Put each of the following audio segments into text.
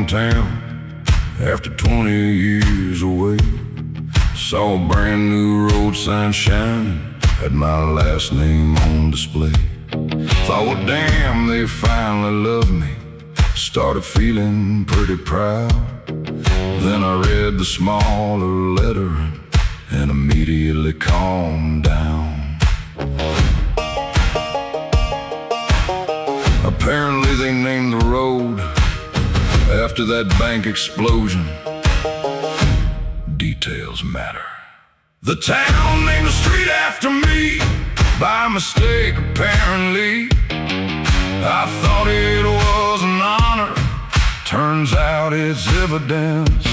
downtown after 20 years away. Saw a brand new road sign shining, had my last name on display. Thought, well, damn, they finally loved me. Started feeling pretty proud. Then I read the smaller lettering and immediately calmed down. Apparently they named the road after that bank explosion. Details matter. The town named the street after me, by mistake apparently. I thought it was an honor, turns out it's evidence.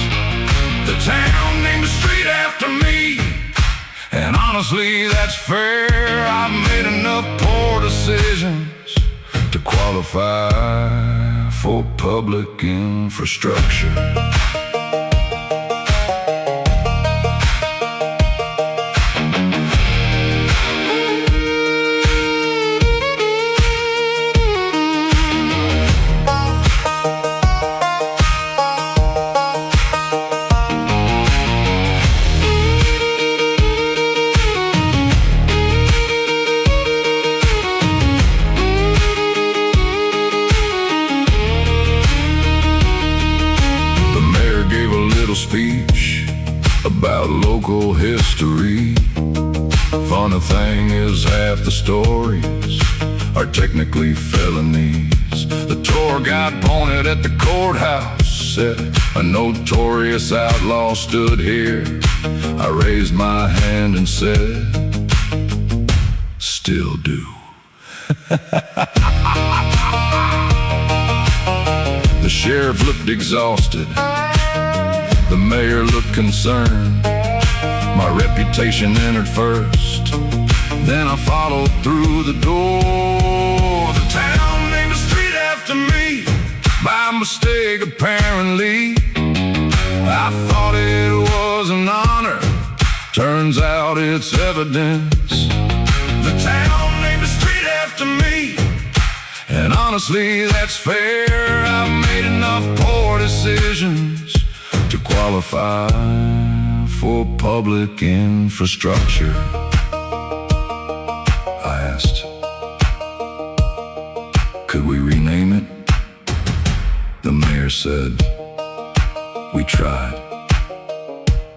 The town named the street after me, and honestly that's fair. I've made enough poor decisions to qualify for public infrastructure. Speech about local history. Funny thing is, half the stories are technically felonies. The tour guide pointed at the courthouse, said a notorious outlaw stood here. I raised my hand and said, still do. The sheriff looked exhausted. The mayor looked concerned. My reputation entered first, then I followed through the door. The town named the street after me, by mistake apparently. I thought it was an honor, turns out it's evidence. The town named the street after me, and honestly that's fair. I've made enough poor decisions to qualify for public infrastructure. I asked, could we rename it? The mayor said, we tried.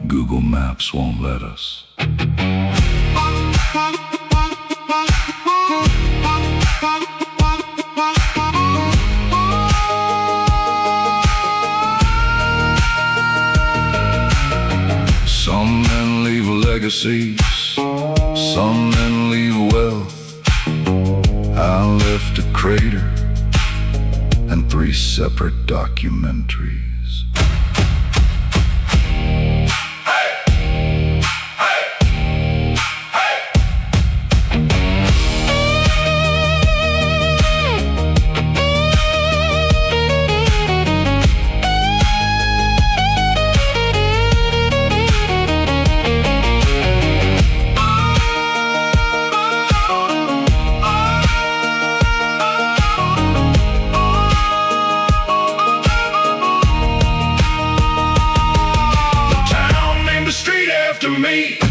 Google Maps won't let us. Some men leave legacies, some men leave wealth. I left a crater and 3 separate documentaries.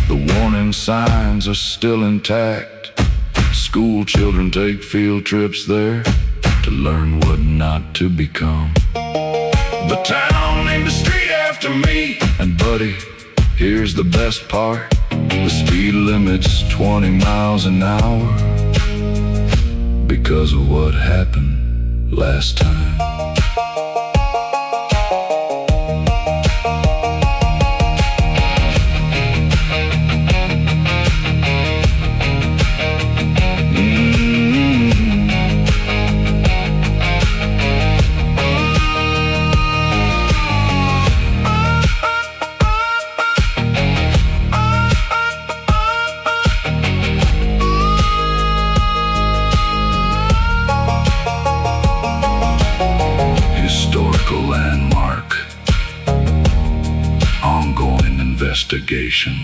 The warning signs are still intact. School children take field trips there to learn what not to become. The town named the street after me, and buddy, here's the best part. The speed limit's 20 miles an hour because of what happened last time. Landmark, ongoing investigation.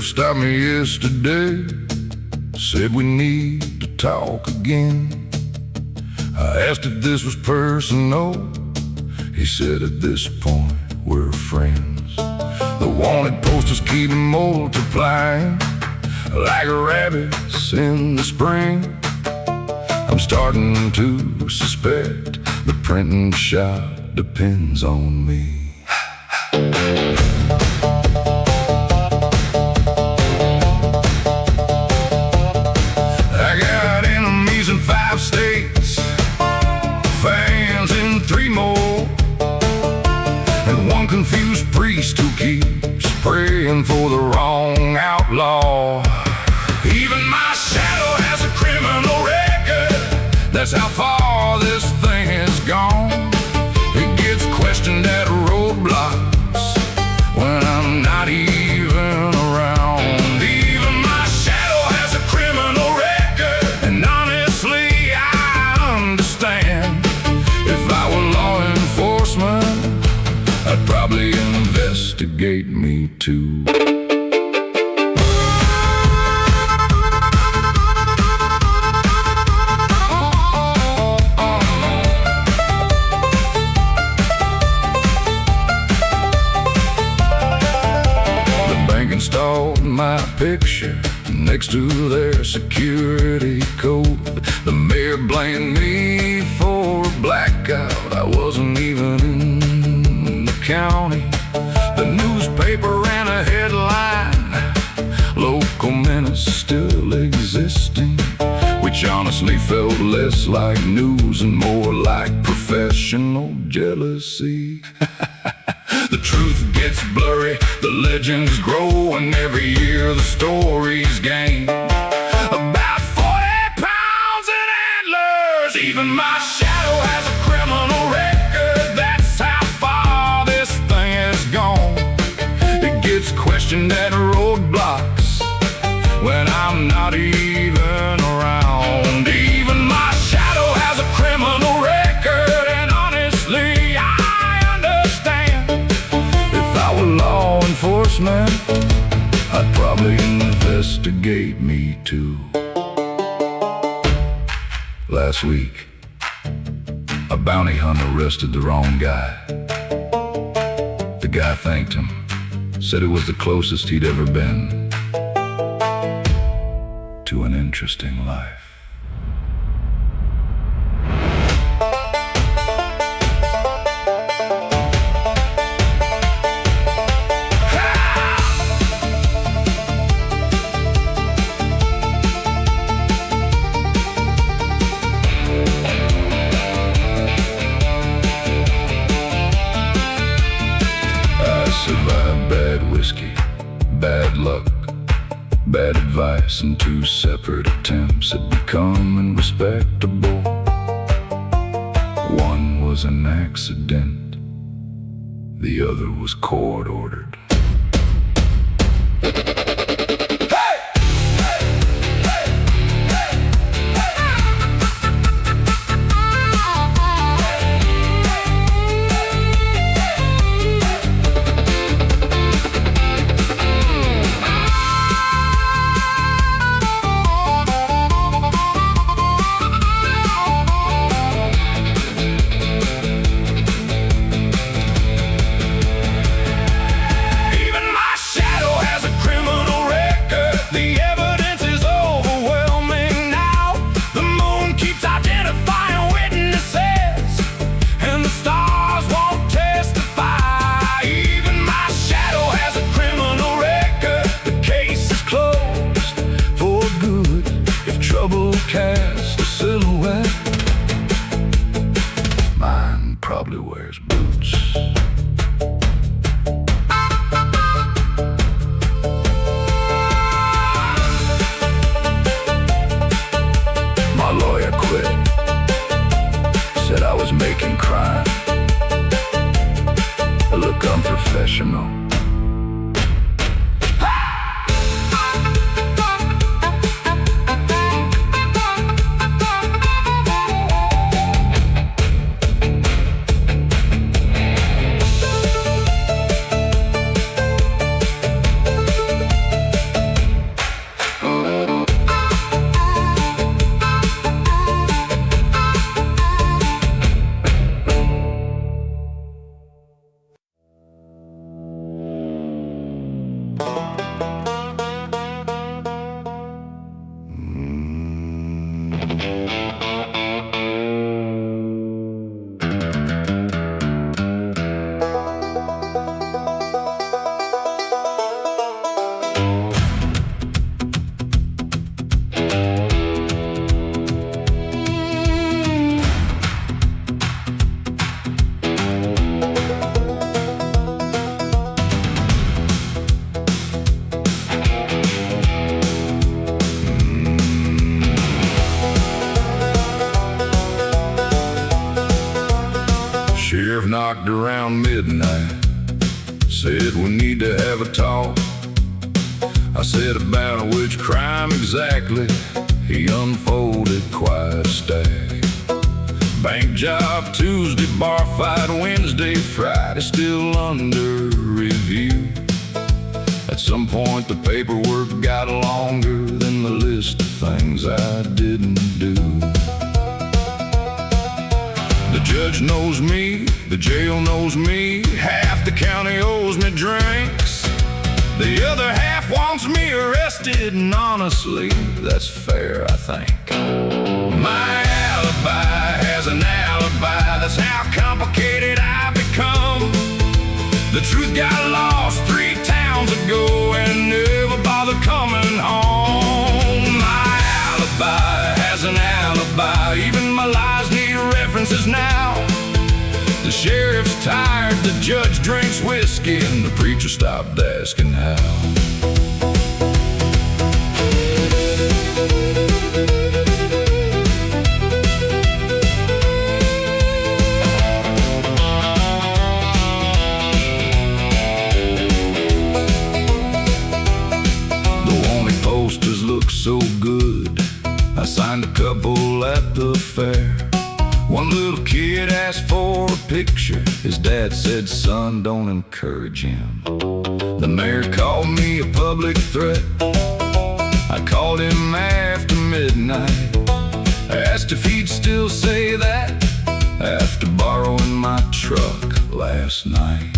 stopped me yesterday, said we need to talk again. I asked if this was personal. He said at this point we're friends. The wanted posters keep multiplying like rabbits in the spring. I'm starting to suspect the printing shop depends on me. I got enemies in 5 states, fans in 3 more, and one confused priest who keeps praying for the wrong outlaw. Even my shadow has a criminal record. That's how far this thing has gone. It gets questioned at roadblocks when I'm not even around. Even my shadow has a criminal record, and honestly I understand. If I were law enforcement, I'd probably investigate me too. Installed my picture next to their security code. The mayor blamed me for a blackout. I wasn't even in the county. The newspaper ran a headline, local menace still existing, which honestly felt less like news and more like professional jealousy. The truth gets blurry, the legends grow, and every year the stories gain. About 40 pounds in antlers. Even my shadow has a criminal record. That's how far this thing has gone. It gets questioned at roadblocks when I'm not even around. Even my shadow has a criminal record, and honestly law enforcement, I'd probably investigate me too. Last week, a bounty hunter arrested the wrong guy. The guy thanked him, said it was the closest he'd ever been to an interesting life. Survived bad whiskey, bad luck, bad advice, and 2 separate attempts at becoming respectable. One was an accident, the other was court-ordered. Cast a silhouette. Mine probably wears boots. My lawyer quit, said I was making crime. Look, I'm professional. knocked around midnight. Said we need to have a talk. I said, about which crime exactly? He unfolded quite a stack. Bank job Tuesday, bar fight Wednesday, Friday still under review. At some point the paperwork got longer than the list of things I didn't do. The judge knows me, the jail knows me, half the county owes me drinks. The other half wants me arrested, and honestly, that's fair, I think. My alibi has an alibi, that's how complicated I've become. The truth got lost 3 towns ago and never bothered coming home. My alibi has an alibi, even my lies need references now. The sheriff's tired, the judge drinks whiskey, and the preacher stopped asking how. The wanted posters look so good, I signed a couple at the fair. One little kid asked for a picture. His dad said, son, don't encourage him. The mayor called me a public threat. I called him after midnight. I asked if he'd still say that after borrowing my truck last night.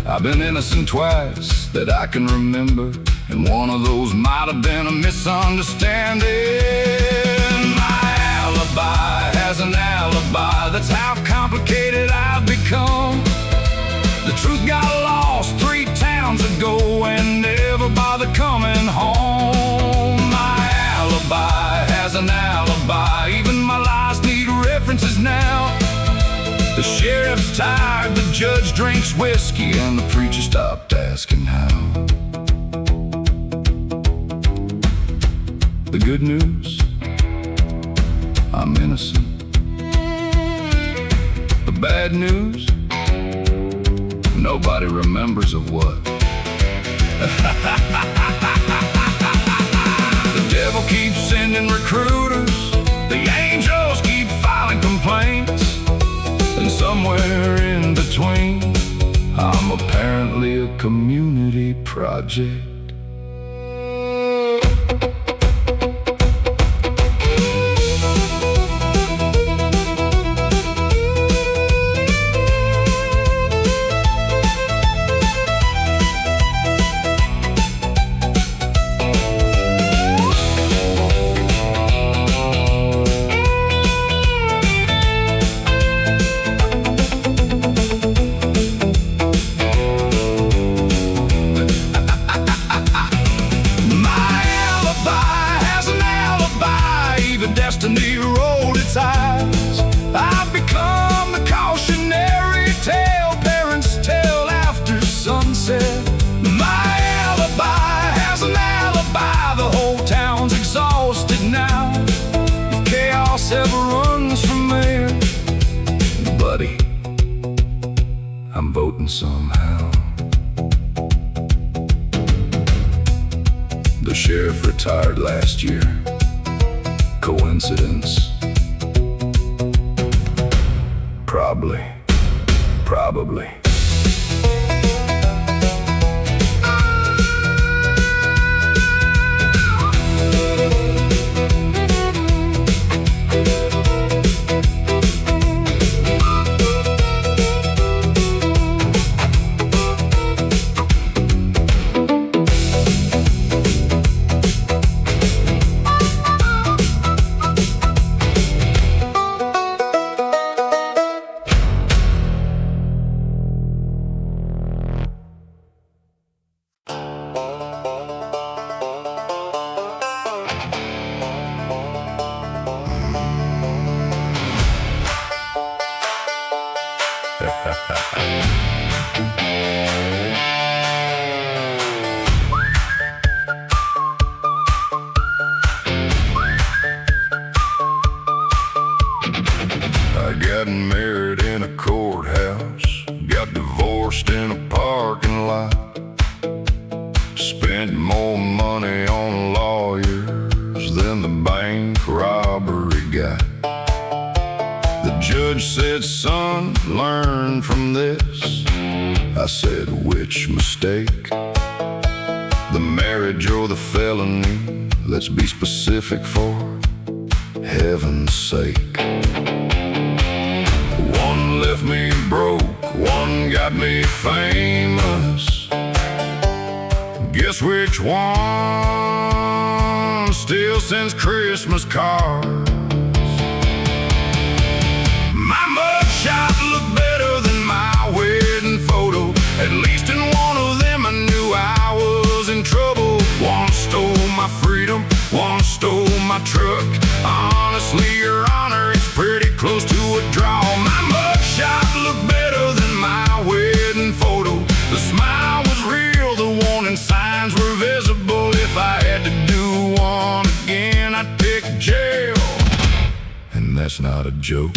I've been innocent twice that I can remember, and one of those might have been a misunderstanding. My alibi has an alibi, that's how complicated I've become. The truth got lost 3 towns ago and never bothered coming home. My alibi has an alibi, even my lies need references now. The sheriff's tired, the judge drinks whiskey, and the preacher stopped asking how. The good news, I'm innocent. The bad news, nobody remembers of what. The devil keeps sending recruiters, the angels keep filing complaints, and somewhere in between, I'm apparently a community project. Destiny rolled its eyes. I've become the cautionary tale parents tell after sunset. My alibi has an alibi, the whole town's exhausted now. If chaos ever runs from mayor, buddy, I'm voting somehow. The sheriff retired last year. Coincidence? Probably. I got married son, learn from this. I said, which mistake? The marriage or the felony? Let's be specific for heaven's sake. One left me broke, one got me famous. Guess which one still sends Christmas cards? My mugshot looked better than my wedding photo. At least in one of them I knew I was in trouble. One stole my freedom, one stole my truck. Honestly, Your Honor, it's pretty close to a draw. My mugshot looked better than my wedding photo. The smile was real, the warning signs were visible. If I had to do one again, I'd pick jail. And that's not a joke.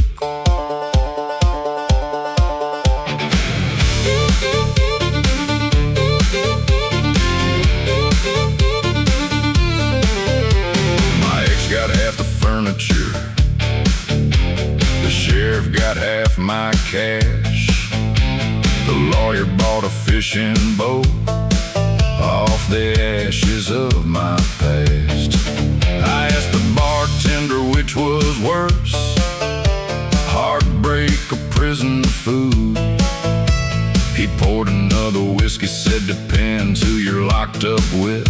The sheriff got half my cash. The lawyer bought a fishing boat off the ashes of my past. I asked the bartender which was worse, heartbreak or prison food. He poured another whiskey, said depends who you're locked up with.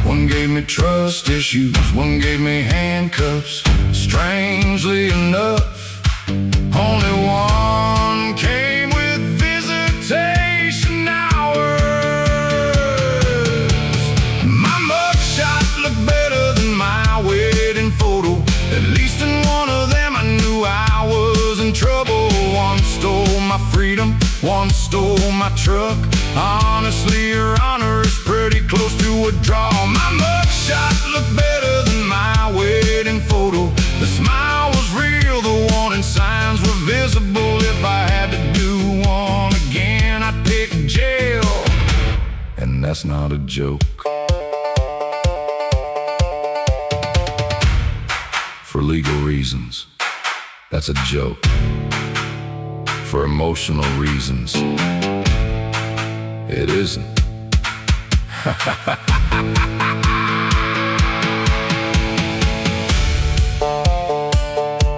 One gave me trust issues, one gave me handcuffs. Strangely enough, only one came with visitation hours. My mugshot looked better than my wedding photo. At least in one of them I knew I was in trouble. One stole my freedom, one stole my truck. Honestly, Your Honor, it's pretty close to a draw. My mugshot looked better than my wedding photo. The smile was real, the warning signs were visible. If I had to do one again, I'd pick jail. And that's not a joke. For legal reasons, that's a joke. For emotional reasons, it isn't.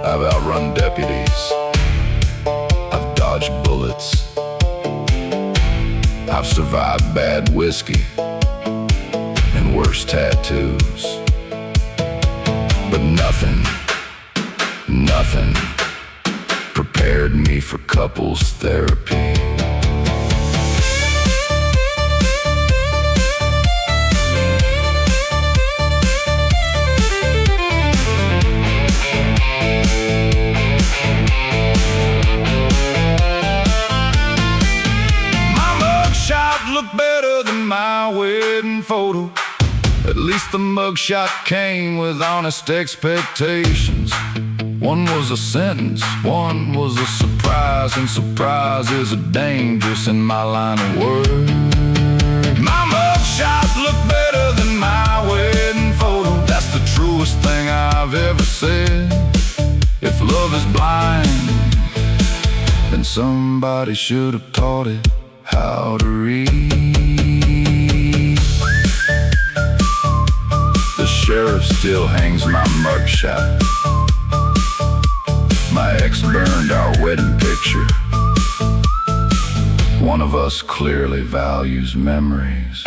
I've outrun deputies, I've dodged bullets, I've survived bad whiskey and worse tattoos. But nothing prepared me for couples therapy. Looked better than my wedding photo. At least the mugshot came with honest expectations. One was a sentence, one was a surprise, and surprises are dangerous in my line of work. My mugshot looked better than my wedding photo. That's the truest thing I've ever said. If love is blind, then somebody should have taught it how to read. The sheriff still hangs my mugshot. My ex burned our wedding picture. One of us clearly values memories.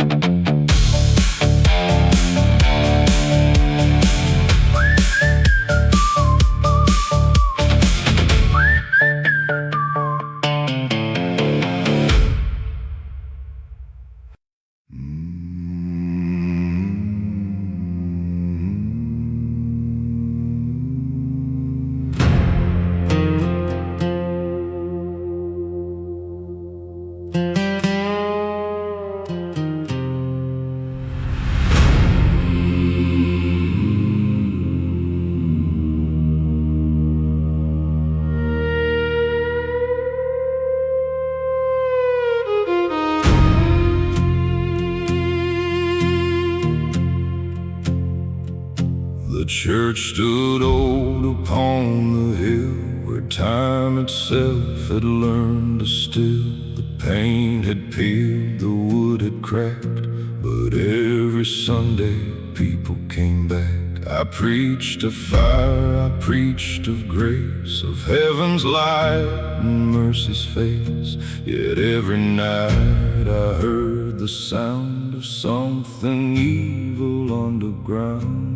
The church stood old upon the hill where time itself had learned to still. The paint had peeled, the wood had cracked, but every Sunday people came back. I preached of fire, I preached of grace, of heaven's light and mercy's face. Yet every night I heard the sound of something evil underground.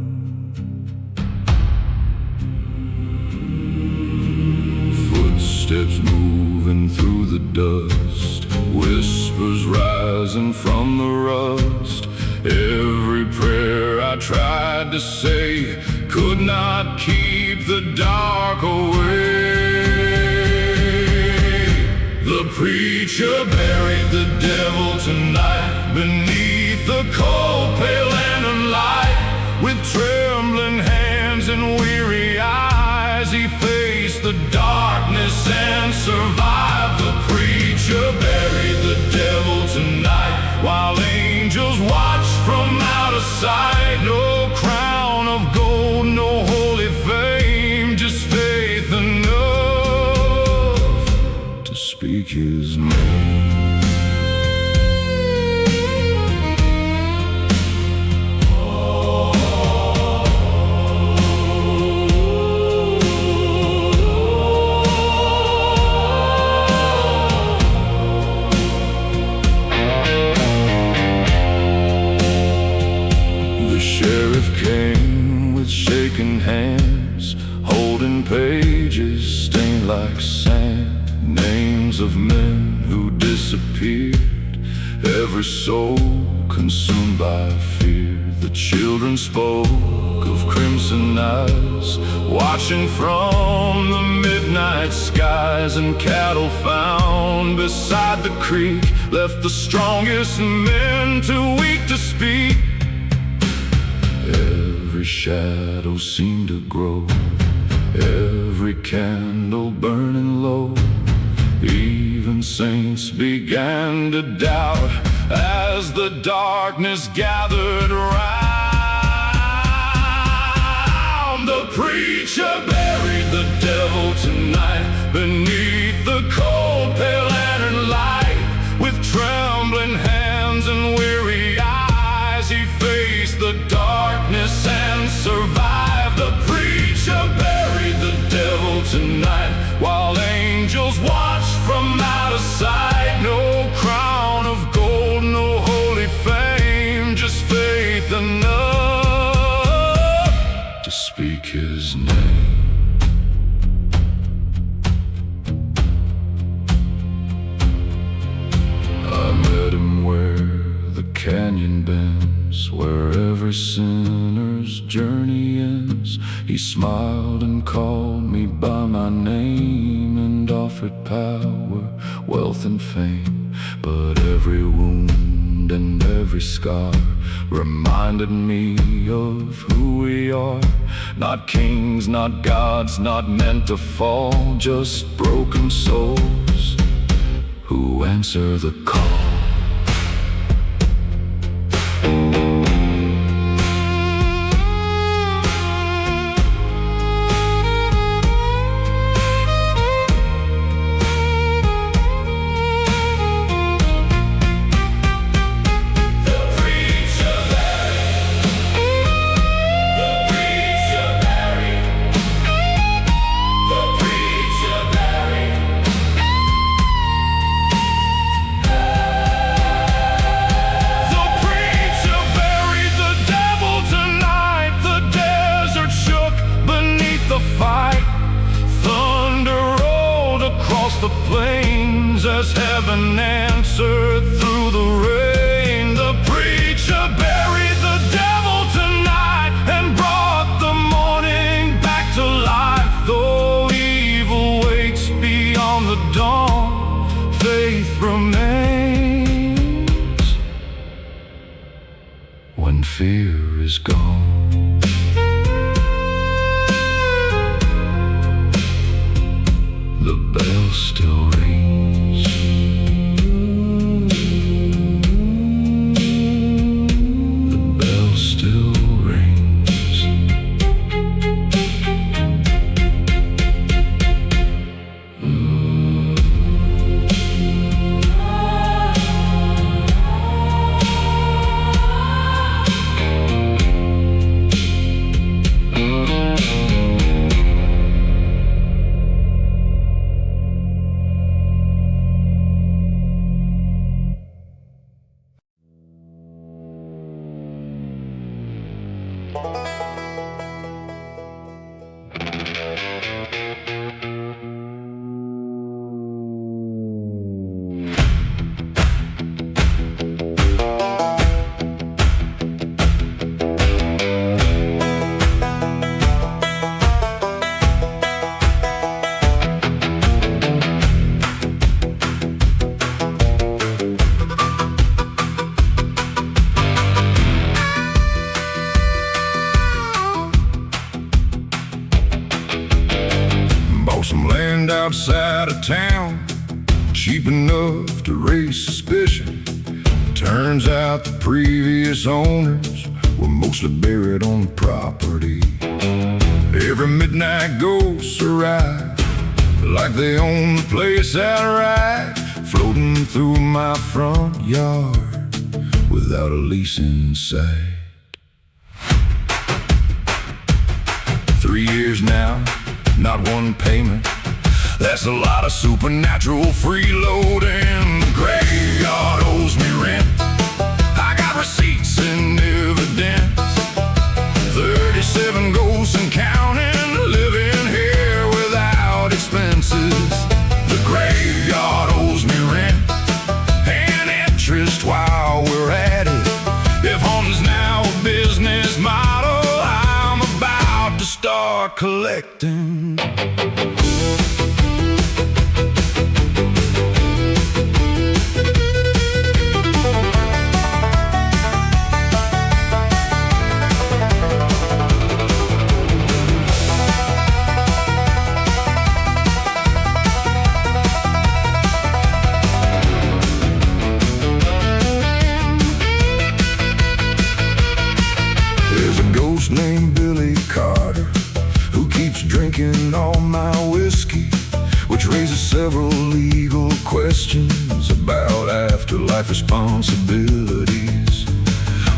Footsteps moving through the dust, whispers rising from the rust. Every prayer I tried to say could not keep the dark away. The preacher buried the devil tonight beneath the cold pale lantern light. With trembling hands and weary eyes, he faced the darkness and survived. The preacher buried the devil tonight, while angels watched from out of sight. No crown of gold, no holy fame, just faith enough to speak his name. Came with shaking hands, holding pages stained like sand, names of men who disappeared, every soul consumed by fear. The children spoke of crimson eyes, watching from the midnight skies, and cattle found beside the creek left the strongest men too weak to speak. Every shadow seemed to grow, every candle burning low. Even saints began to doubt as the darkness gathered round. The preacher buried the devil tonight beneath the cold pale lantern light. With trembling hands and weary eyes, he faced the darkness and survived. The preacher buried the devil tonight, while angels watched from out of sight. No crown of gold, no holy fame, just faith enough to speak his name. I met him where the canyon bends, where every sinner's journey ends. He smiled and called me by my name, and offered power, wealth and fame. But every wound and every scar reminded me of who we are. Not kings, not gods, not meant to fall, just broken souls who answer the call. The plains as heaven answered through the rain. The preacher buried the devil tonight and brought the morning back to life. Though evil waits beyond the dawn, faith remains when fear is gone. The bell still rings. The bell still rings. Outside of town, cheap enough to raise suspicion. Turns out the previous owners were mostly buried on the property. Every midnight ghosts arrive, like they own the place outright, floating through my front yard without a lease in sight. 3 years now, not one payment. That's a lot of supernatural freeloading. The graveyard owes me rent. I got receipts and evidence. 37 ghosts and counting, living here without expenses. The graveyard owes me rent and interest while we're at it. If home's now a business model, I'm about to start collecting. Named Billy Carter, who keeps drinking all my whiskey, which raises several legal questions about afterlife responsibilities.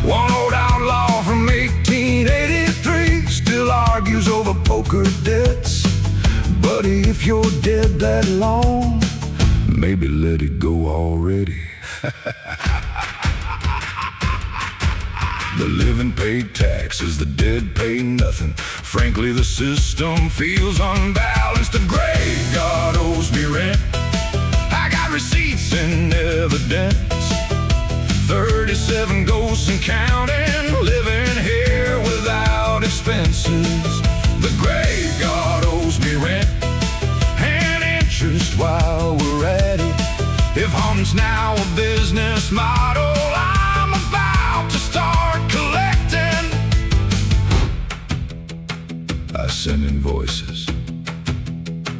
One old outlaw from 1883 still argues over poker debts. Buddy, if you're dead that long, maybe let it go already. The living pay taxes, the dead pay nothing. Frankly, the system feels unbalanced. The graveyard owes me rent. I got receipts and evidence. 37 ghosts and counting, living here without expenses. The graveyard owes me rent and interest while we're at it. If home's now a business model, I'm about to start collecting. I sent invoices,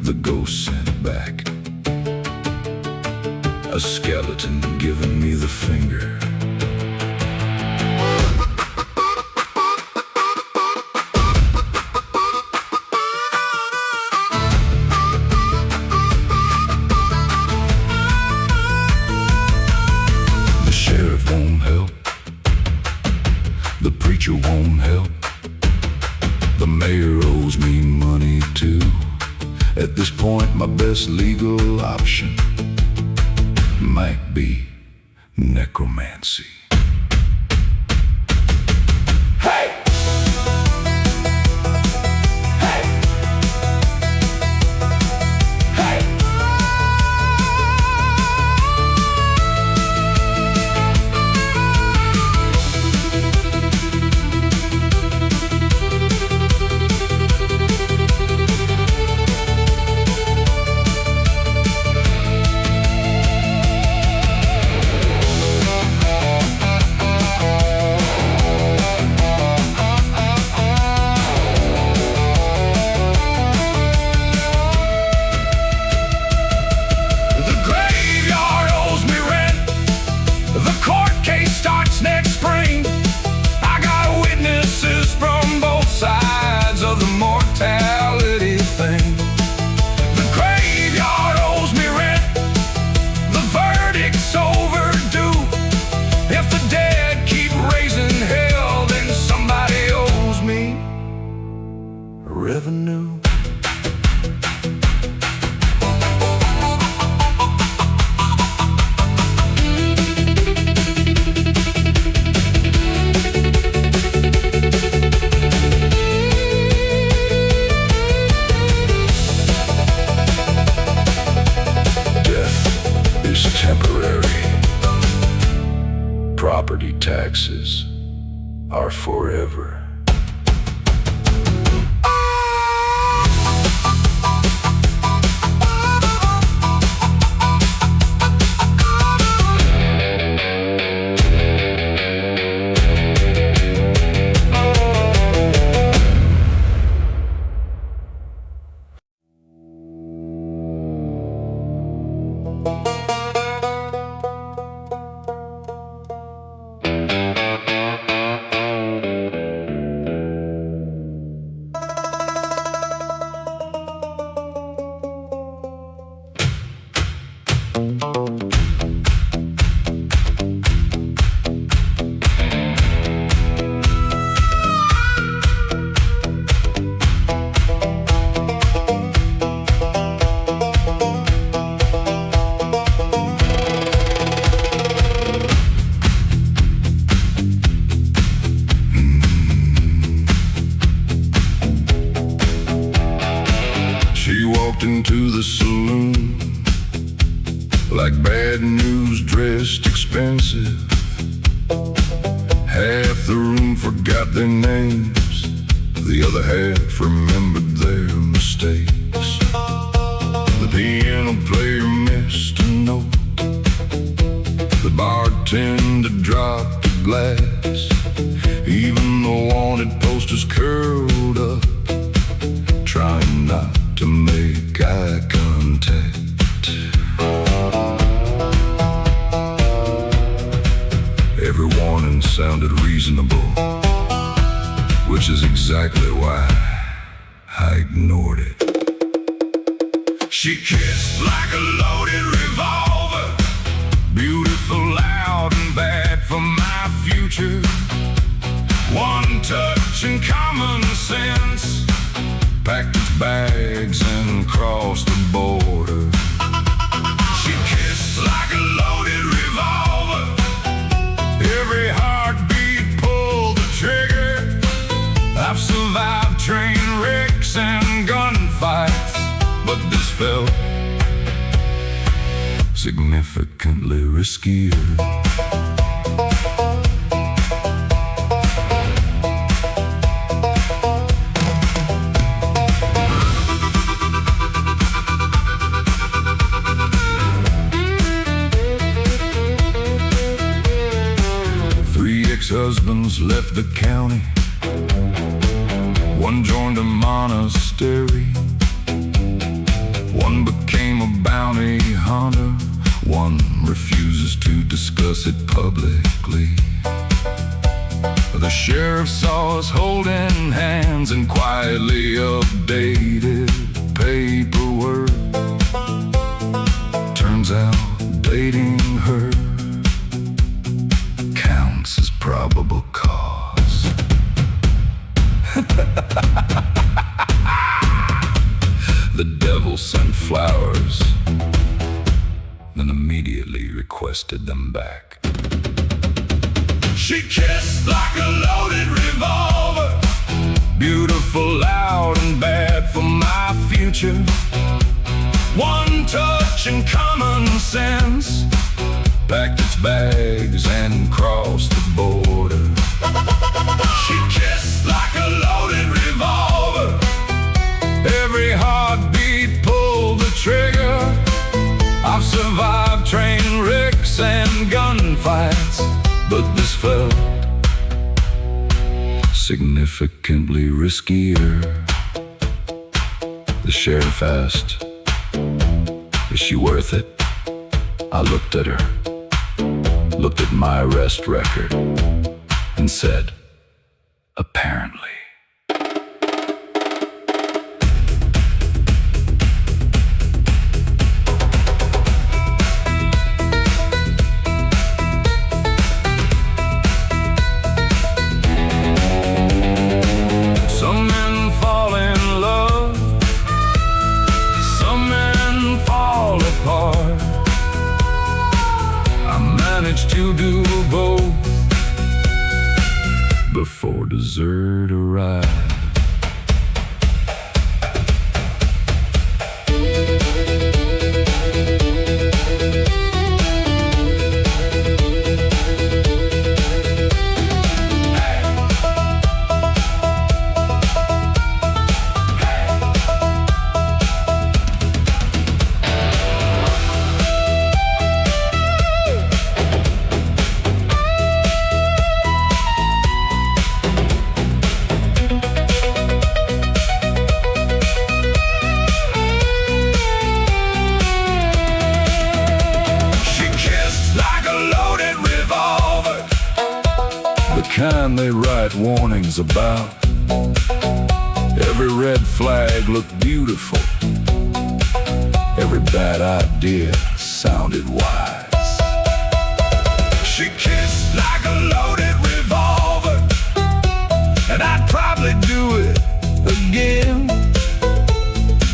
the ghost sent back. A skeleton giving me the finger. The sheriff won't help. The preacher won't help. The mayor owes me money too. At this point, my best legal option might be necromancy. Hey! Hey! Hey! property taxes are forever. She walked into the saloon like bad news, dressed expensive. Half the room forgot their names, the other half remembered their mistakes. The piano player missed a note, the bartender dropped a glass. Even the wanted posters curled up, trying not to make eye contact. Every warning sounded reasonable, which is exactly why I ignored it. She kissed like a loaded revolver, beautiful, loud, and bad for my future. One touch and common sense, packed its bags and crossed the border. She kissed like a loaded revolver, every heartbeat pulled the trigger. I've survived train wrecks and gunfights, but this felt significantly riskier. 3 ex-husbands left the county. One joined a monastery. One became a bounty hunter. One refuses to discuss it publicly. The sheriff saw us holding hands and quietly updated paperwork. Turns out dating her counts as probable cause. The devil sent flowers, then immediately requested them back. She kissed like a loaded revolver, beautiful, loud, and bad for my future. One touch and common sense, packed its bags and crossed the border. She kissed like a loaded revolver, every heartbeat pulled the trigger. I've survived train wrecks and gunfights, but this felt significantly riskier. The sheriff asked, "Is she worth it?" I looked at her, looked at my arrest record, and said, "Apparently." Some men fall in love, some men fall apart. I managed to do both before dessert arrived. kind they write warnings about. Every red flag looked beautiful. Every bad idea sounded wise. She kissed like a loaded revolver, and I'd probably do it again,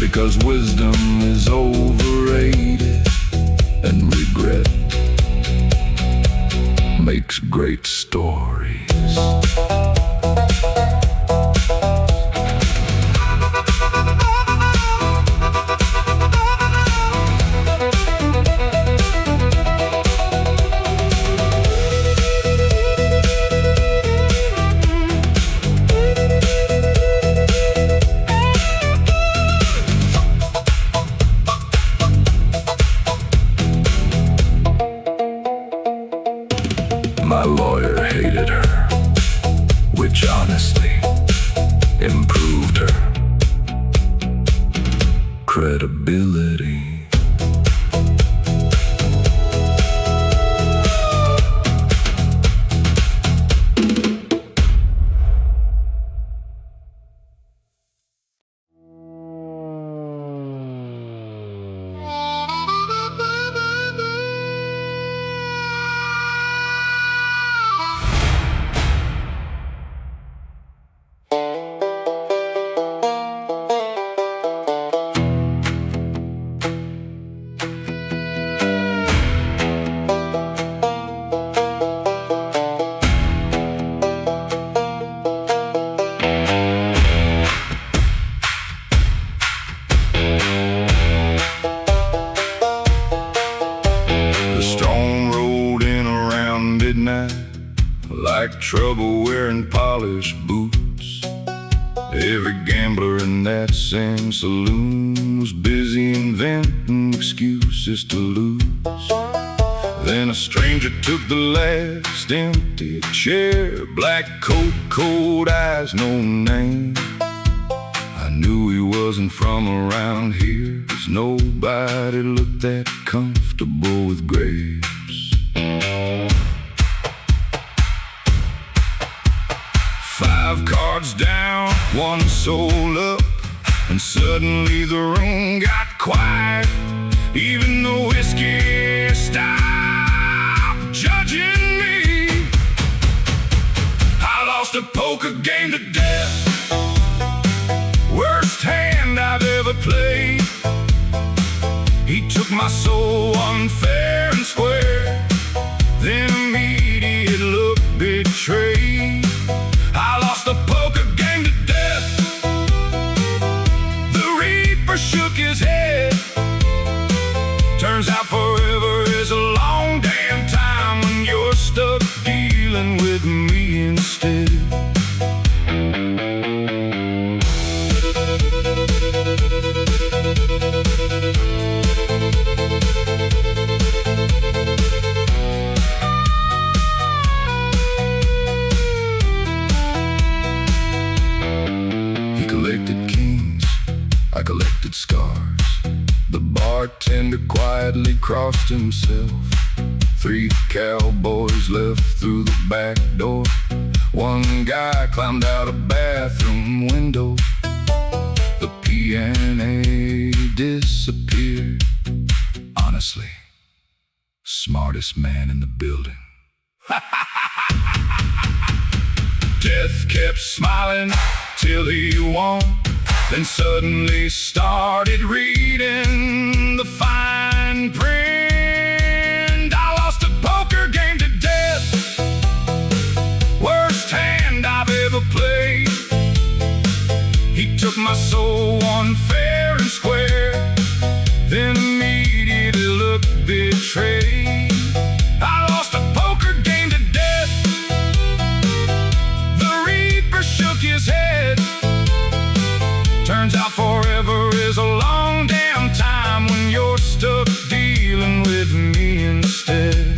because wisdom is overrated and regret makes great stories. My lawyer hated her, which honestly improved her credibility. Like trouble wearing polished boots, every gambler in that same saloon was busy inventing excuses to lose. Then a stranger took the last empty chair, black coat, cold eyes, no name. I knew he wasn't from around here, 'cause nobody looked that comfortable with grapes. 5 cards down, 1 soul up, and suddenly the room got quiet. Even the whiskey stopped judging me. I lost a poker game to death, worst hand I've ever played. He took my soul unfair and square, then immediate look betrayed. I lost a poker game to death. The Reaper shook his head. Turns out forever is a long damn time when you're stuck dealing with me instead. I collected scars. The bartender quietly crossed himself. 3 cowboys left through the back door. 1 guy climbed out a bathroom window. The piano disappeared. Honestly, smartest man in the building. Death kept smiling till he won, then suddenly started reading the fine print. I lost a poker game to death, worst hand I've ever played. He took my soul unfair and square, then immediately looked betrayed. I lost a poker game to death. The Reaper shook his head. Turns out forever is a long damn time when you're stuck dealing with me instead.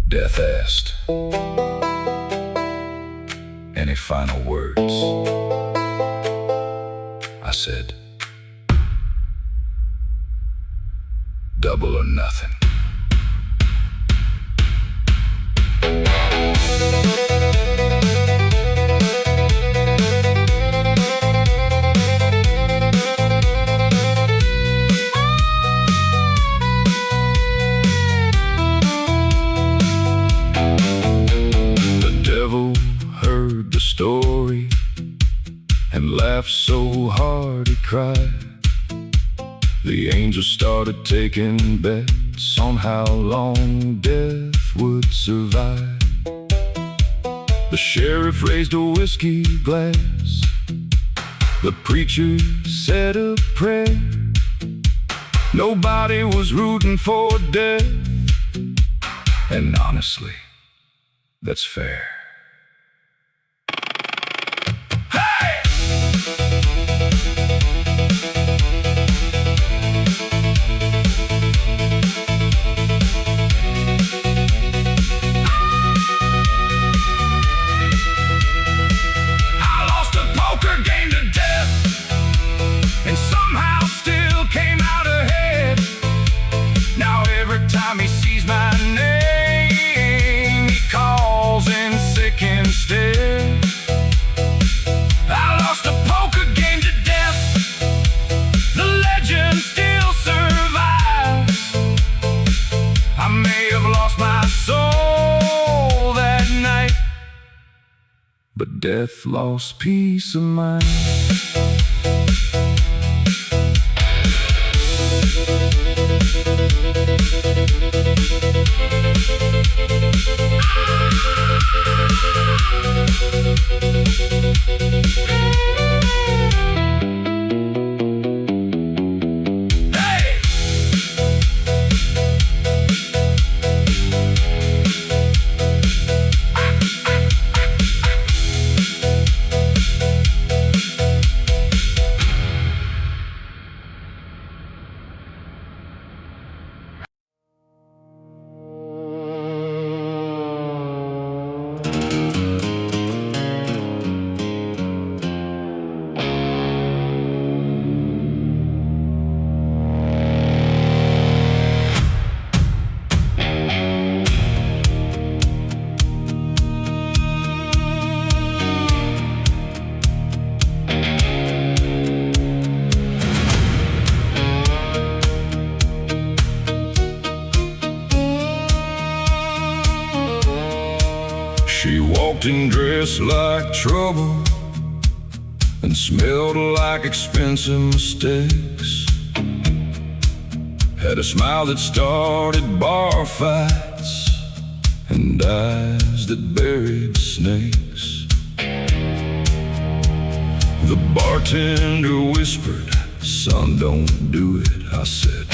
Death asked, "Any final words?" I said, "Double or nothing." Story and laughed so hard he cried. The angels started taking bets on how long death would survive. The sheriff raised a whiskey glass. The preacher said a prayer. Nobody was rooting for death, and honestly, that's fair. But death lost peace of mind. She walked and dressed like trouble and smelled like expensive mistakes. Had a smile that started bar fights and eyes that buried snakes. The bartender whispered, "Son, don't do it." I said,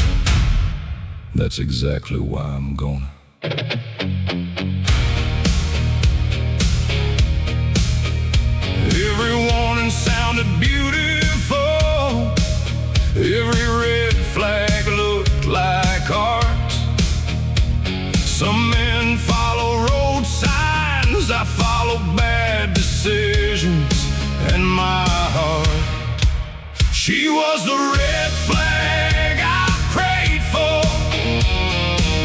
"That's exactly why I'm gonna." Every warning sounded beautiful. Every red flag looked like art. Some men follow road signs, I follow bad decisions and my heart. She was the red flag I prayed for,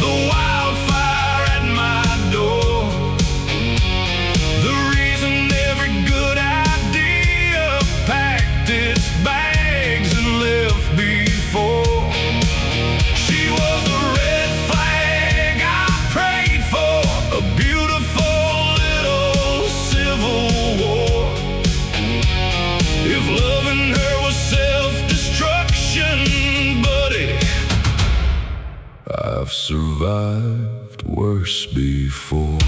the wildfire at my door, the reason every good idea packed its bags and left before. She was the red flag I prayed for, a beautiful little civil war. If loving her was self-destruction, buddy, I've survived worse before.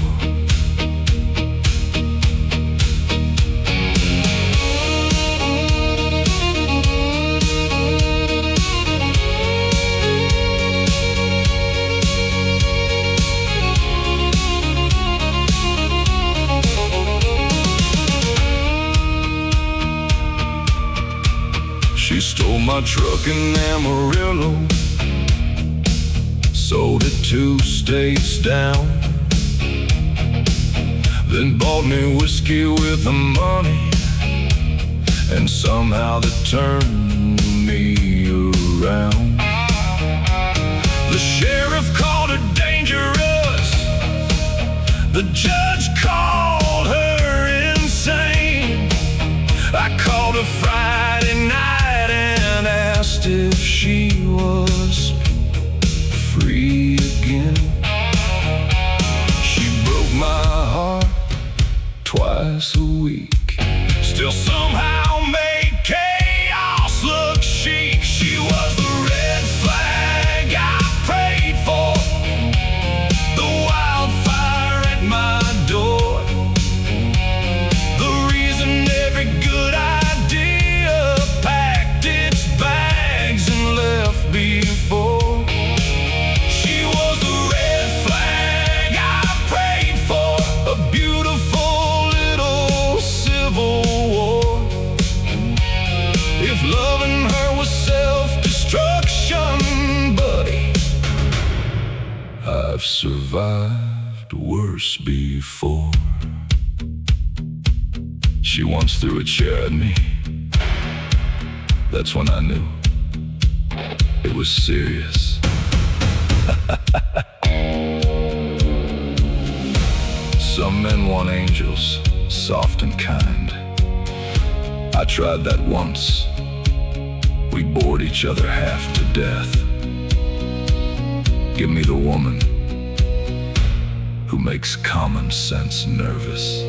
She stole my truck in Amarillo, sold it 2 states down, then bought me whiskey with the money, and somehow that turned me around. The sheriff called her dangerous, the judge called Friday night and asked if she was free again. She broke my heart twice a week, still somehow made chaos look chic. She was the red flag I prayed for, the wildfire at my door, the reason every good idea packed its bags and left before. She was the red flag I prayed for, a beautiful little civil war. If loving her was self-destruction, buddy, I've survived worse before. She once threw a chair at me. That's when I knew it was serious. Some men want angels, soft and kind. I tried that once. We bored each other half to death. Give me the woman who makes common sense nervous.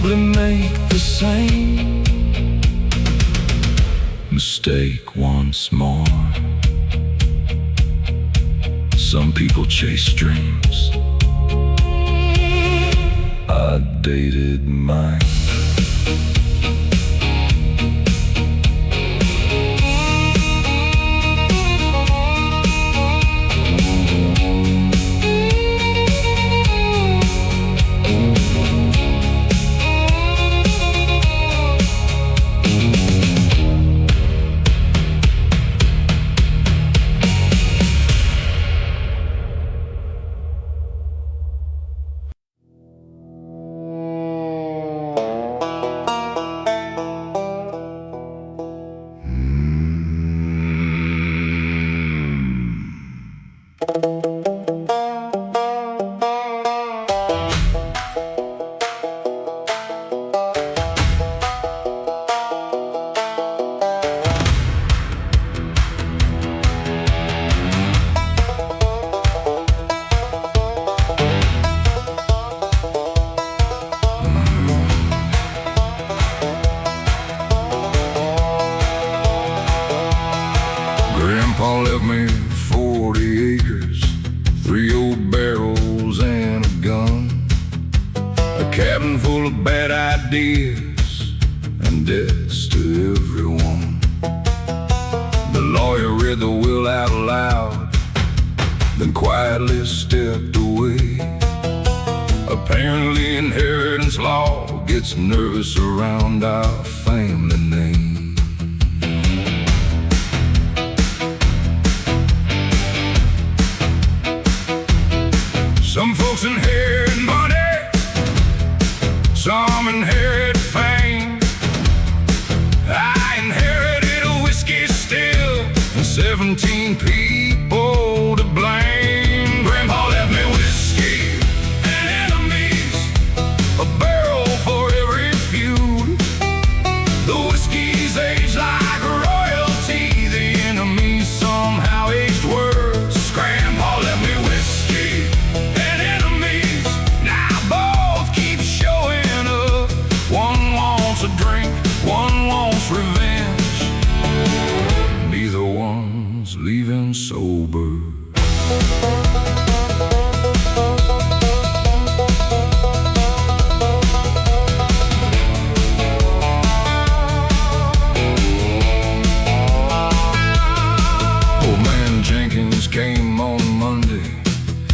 Make the same mistake once more. Some people chase dreams. I dated mine. Grandpa left me 40 acres, 3 old barrels and a gun, a cabin full of bad ideas and debts to everyone. The lawyer read the will out loud, then quietly stepped away. Apparently inheritance law gets nervous around our family name. Some folks inherit money, some inherit fame. I inherited a whiskey still and 17 people to blame. Grandpa left me whiskey and enemies, a barrel for every feud. The whiskey's aged like royalty, the enemies somehow aged worse. Grandpa left me whiskey and enemies, now both keep showing up. One wants a drink, one wants revenge, neither one's leaving sober.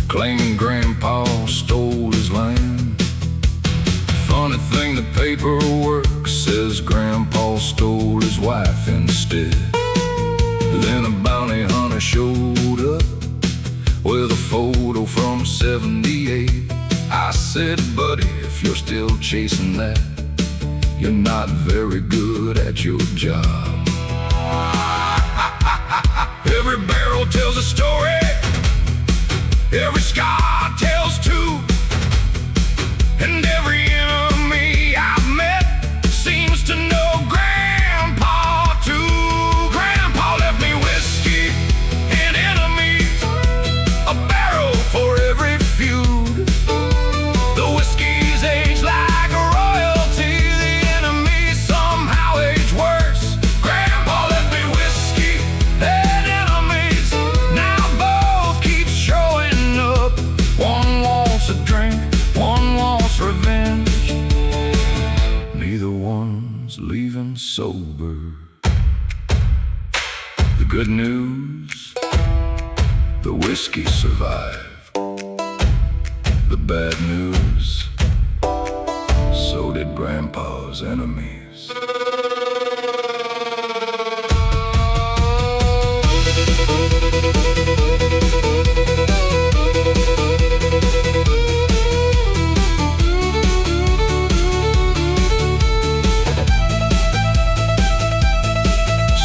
claiming Grandpa stole his land. Funny thing, the paperwork says Grandpa stole his wife instead. Then a bounty hunter showed up with a photo from '78. I said, buddy, if you're still chasing that, you're not very good at your job. Every barrel tells a story, every scar tells two, and every enemy I've met seems to know Grandpa too. Grandpa left me whiskey and enemies, a barrel for every feud. The whiskey's aged like royalty, the enemies somehow age worse. Grandpa left me whiskey and enemies, now both keep showing up. One wants a drink, one wants revenge, neither one's leaving sober. The good news, the whiskey survived. The bad news, so did Grandpa's enemies.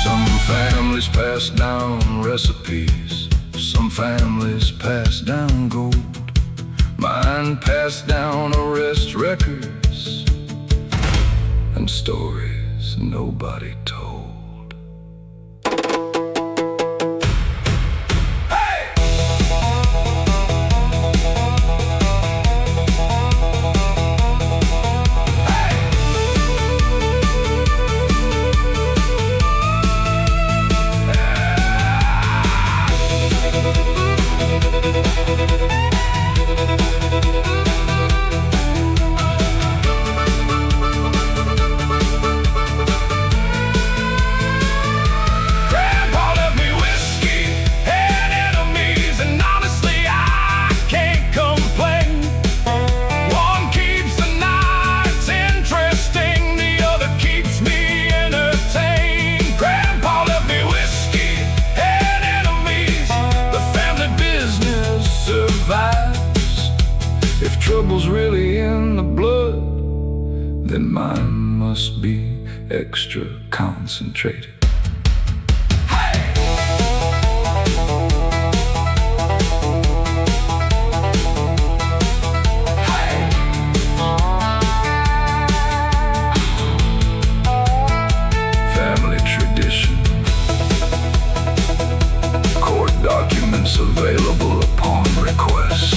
Some families pass down recipes, some families pass down gold. Mine passed down arrest records and stories nobody told. Hey! If trouble's really in the blood, then mine must be extra concentrated. Family tradition, court documents available upon request.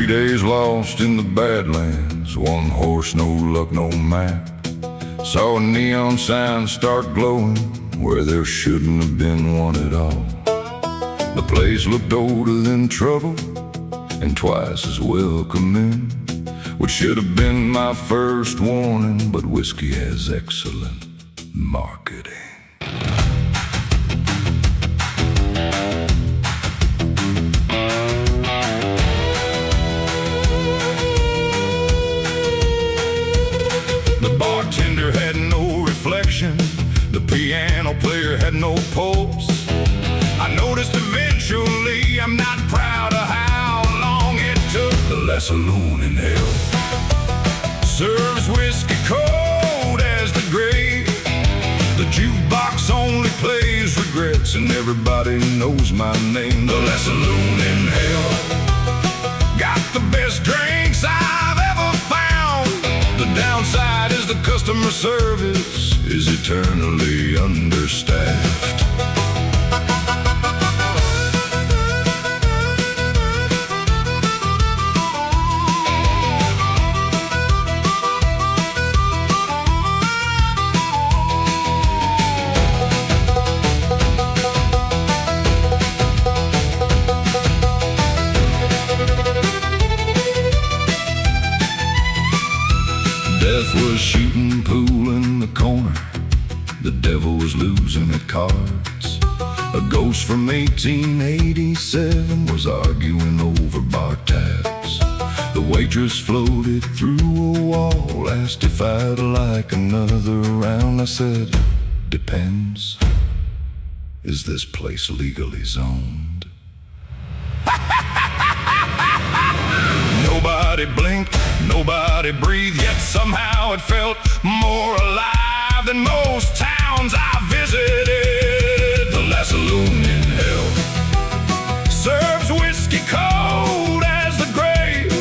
Days lost in the Badlands, one horse, no luck, no map. Saw a neon sign start glowing where there shouldn't have been one at all. The place looked older than trouble and twice as welcoming, which should have been my first warning, but whiskey has excellent marketing. The bartender had no reflection, the piano player had no pulse. I noticed eventually I'm not proud of how long it took. The last saloon in hell. Serves whiskey cold as the grave. The jukebox only plays regrets, and everybody knows my name. The last saloon in hell. Got the best drinks I've ever found. The downside is the customer service is eternally understaffed. Death was shooting pool in the corner. The devil was losing at cards. A ghost from 1887 was arguing over bar tabs. The waitress floated through a wall, asked if I'd like another round. I said, depends. Is this place legally zoned? Nobody blinked, nobody breathed, yet somehow it felt more alive than most towns I visited. The last saloon in hell serves whiskey cold as the grave.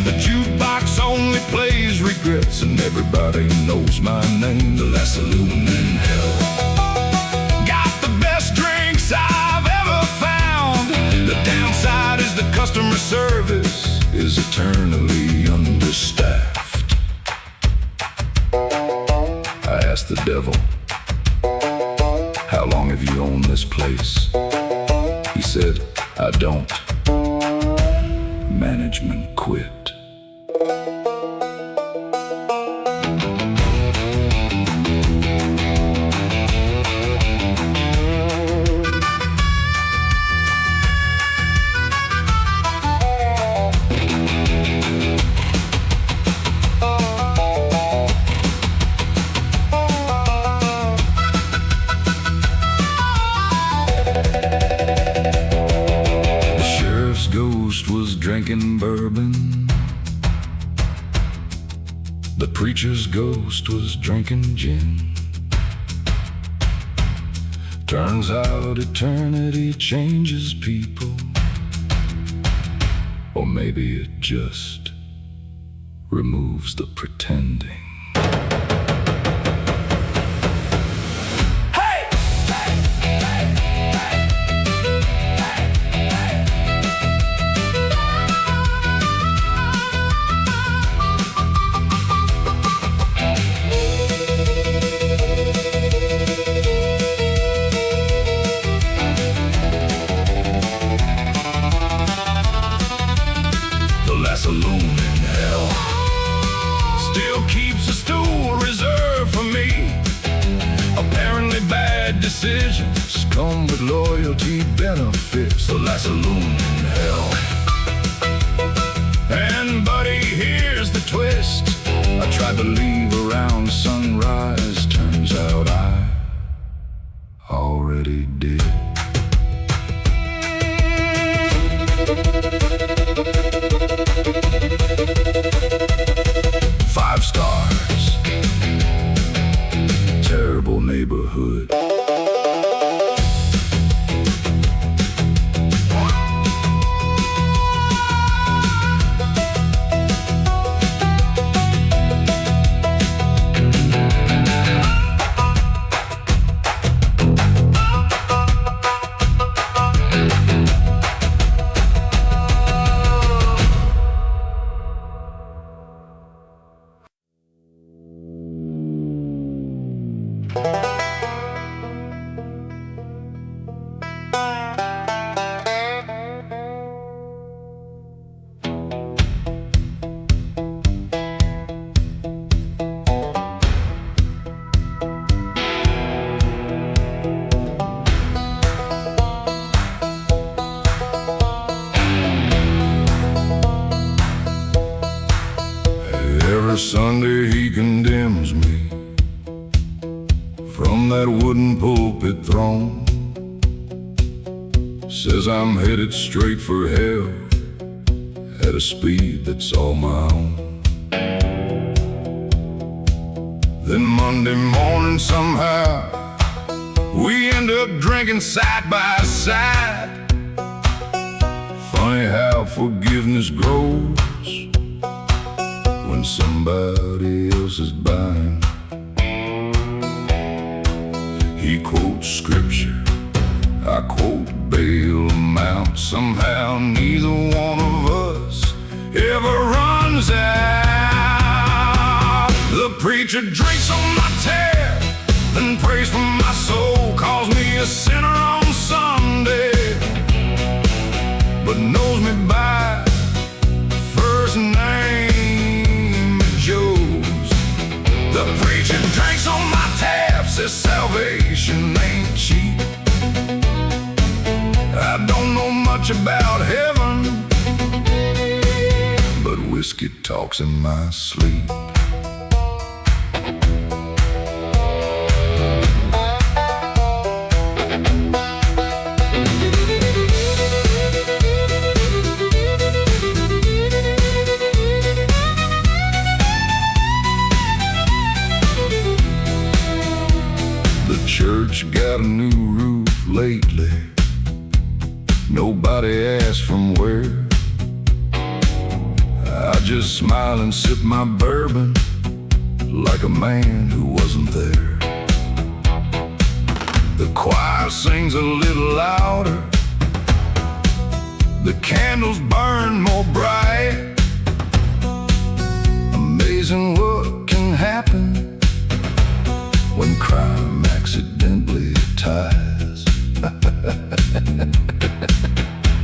The jukebox only plays regrets, and everybody knows my name. The last saloon in hell. Got the best drinks I've ever found. The downside is the customer service is eternally understaffed. I asked the devil, how long have you owned this place? He said, I don't. Management quit. Was drinking bourbon. The preacher's ghost was drinking gin. Turns out eternity changes people, or maybe it just removes the pretending. Saloon in hell still keeps a stool reserved for me. Apparently bad decisions come with loyalty benefits. The last saloon in hell. And buddy, here's the twist. I tried to leave around sunrise. Turns out I already did. 5 stars. Terrible neighborhood. Every Sunday he condemns me from that wooden pulpit throne. Says I'm headed straight for hell at a speed that's all my own. Then Monday morning somehow we end up drinking side by side. Funny how forgiveness grows when somebody else is buying. He quotes scripture, I quote bail amount. Somehow neither one of us ever runs out. The preacher drinks on my tab, then prays for my soul, calls me a sinner on Sunday, but knows me by first name, Joe's. The preacher drinks on my tab, says salvation ain't cheap. I don't know much about heaven, but whiskey talks in my sleep. The church got a new roof lately. Nobody asked from where. I just smile and sip my bourbon like a man who wasn't there. The choir sings a little louder, the candles burn more bright. Amazing what can happen when crime accidentally ties.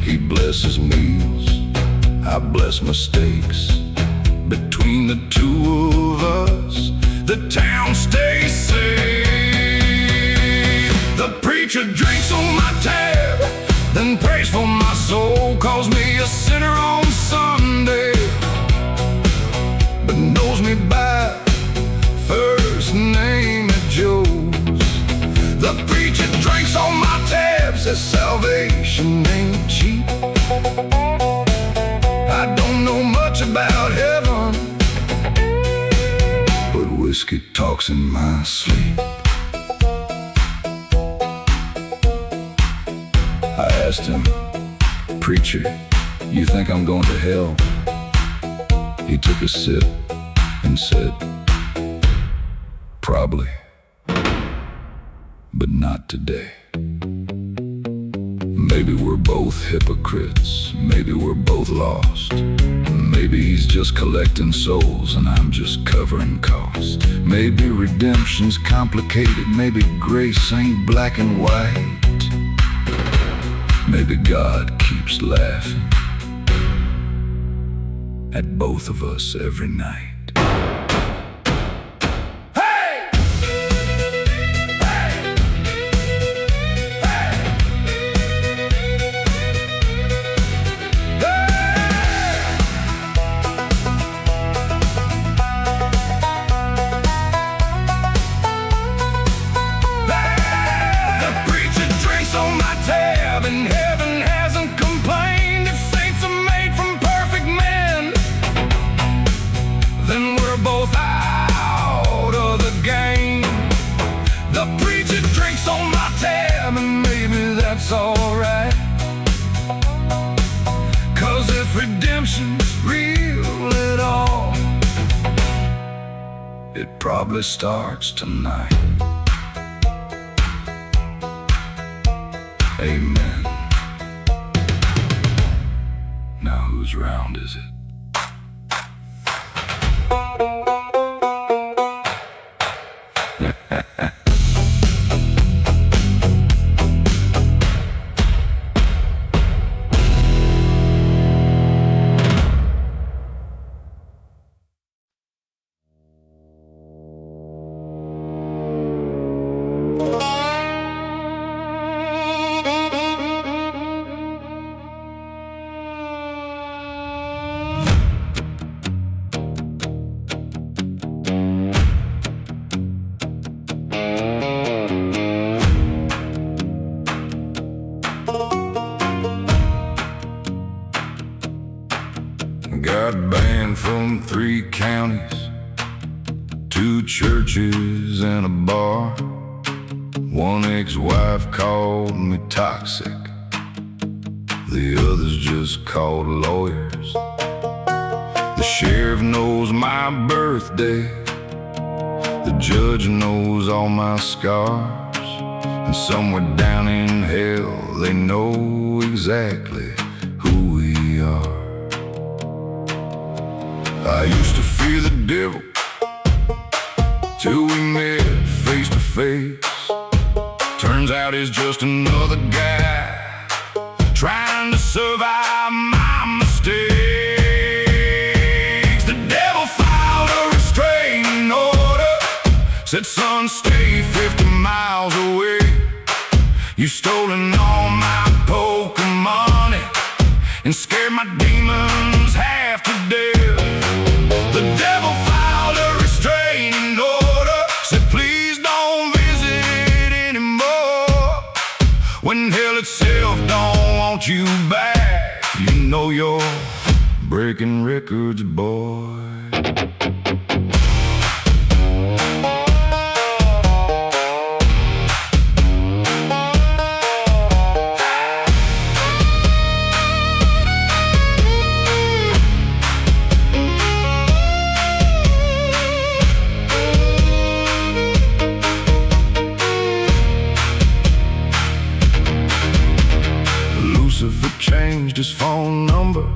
He blesses meals, I bless mistakes. Between the two of us, the town stays safe. The preacher drinks on my tab, then prays for my soul, calls me a sinner on Sunday, but knows me by first name at Joe's. The preacher drinks on my tab, says salvation ain't cheap. I don't know much about heaven, but whiskey talks in my sleep. I asked him, preacher, you think I'm going to hell? He took a sip and said, probably, but not today. Maybe we're both hypocrites, maybe we're both lost. Maybe he's just collecting souls and I'm just covering cost. Maybe redemption's complicated, maybe grace ain't black and white. Maybe God keeps laughing at both of us every night. Alright, 'cause if redemption's real at all, it probably starts tonight. Amen. Now whose round is it? Got banned from 3 counties, 2 churches and a bar. One ex-wife called me toxic, the others just called lawyers. The sheriff knows my birthday, the judge knows all my scars, and somewhere down in hell they know exactly who we are. I used to fear the devil till we met face to face. Turns out he's just another guy trying to survive my mistakes. The devil filed a restraining order, said son, stay 50 miles away. You've stolen all my poker money and scared my demons half to death. The devil filed a restraining order, said please don't visit anymore. When hell itself don't want you back, you know you're breaking records, boy. Lucifer changed his phone number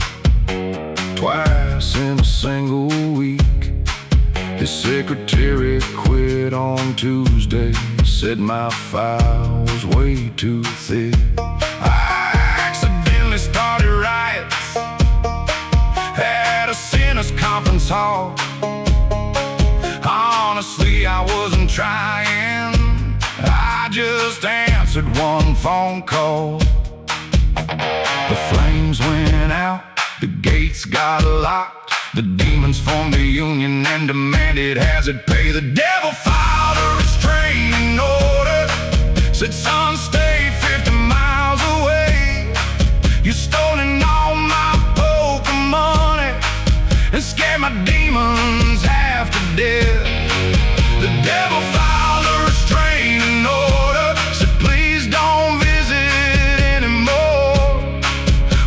twice in a single week. His secretary quit on Tuesday, said my file was way too thick. I accidentally started riots at a sinners conference hall. Honestly, I wasn't trying, I just answered one phone call. The flames went out, the gates got locked. The demons formed a union and demanded hazard pay. The devil filed a restraining order, said son, stay 50 miles away. You've stolen all my poker money and scared my demons half to death. The devil filed a restraining order, said please don't visit anymore.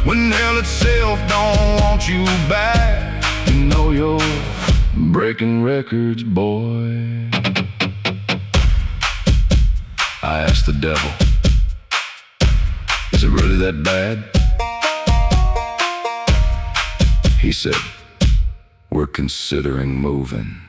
When hell itself don't want you back, you know you're breaking records, boy. I asked the devil, is it really that bad? He said, we're considering moving.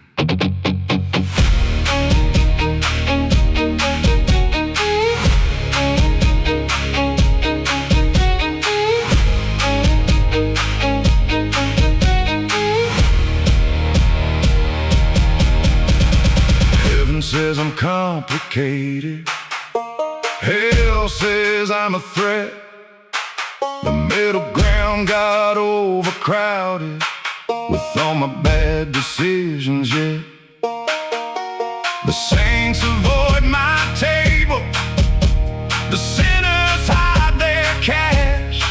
Says I'm complicated, hell says I'm a threat. The middle ground got overcrowded with all my bad decisions yet. The saints avoid my table, the sinners hide their cash,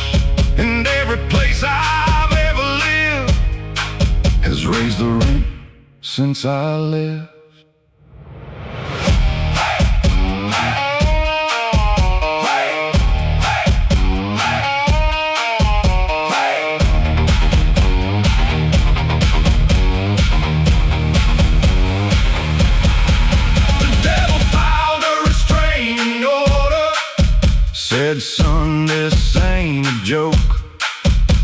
and every place I've ever lived has raised the rent since I left. Said, son, this ain't a joke.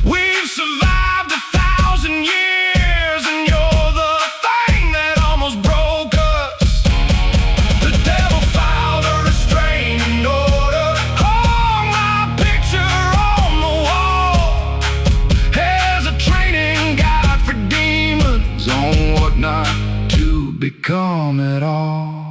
We've survived 1,000 years, and you're the thing that almost broke us. The devil filed a restraining order, hung my picture on the wall as a training guide for demons on what not to become at all.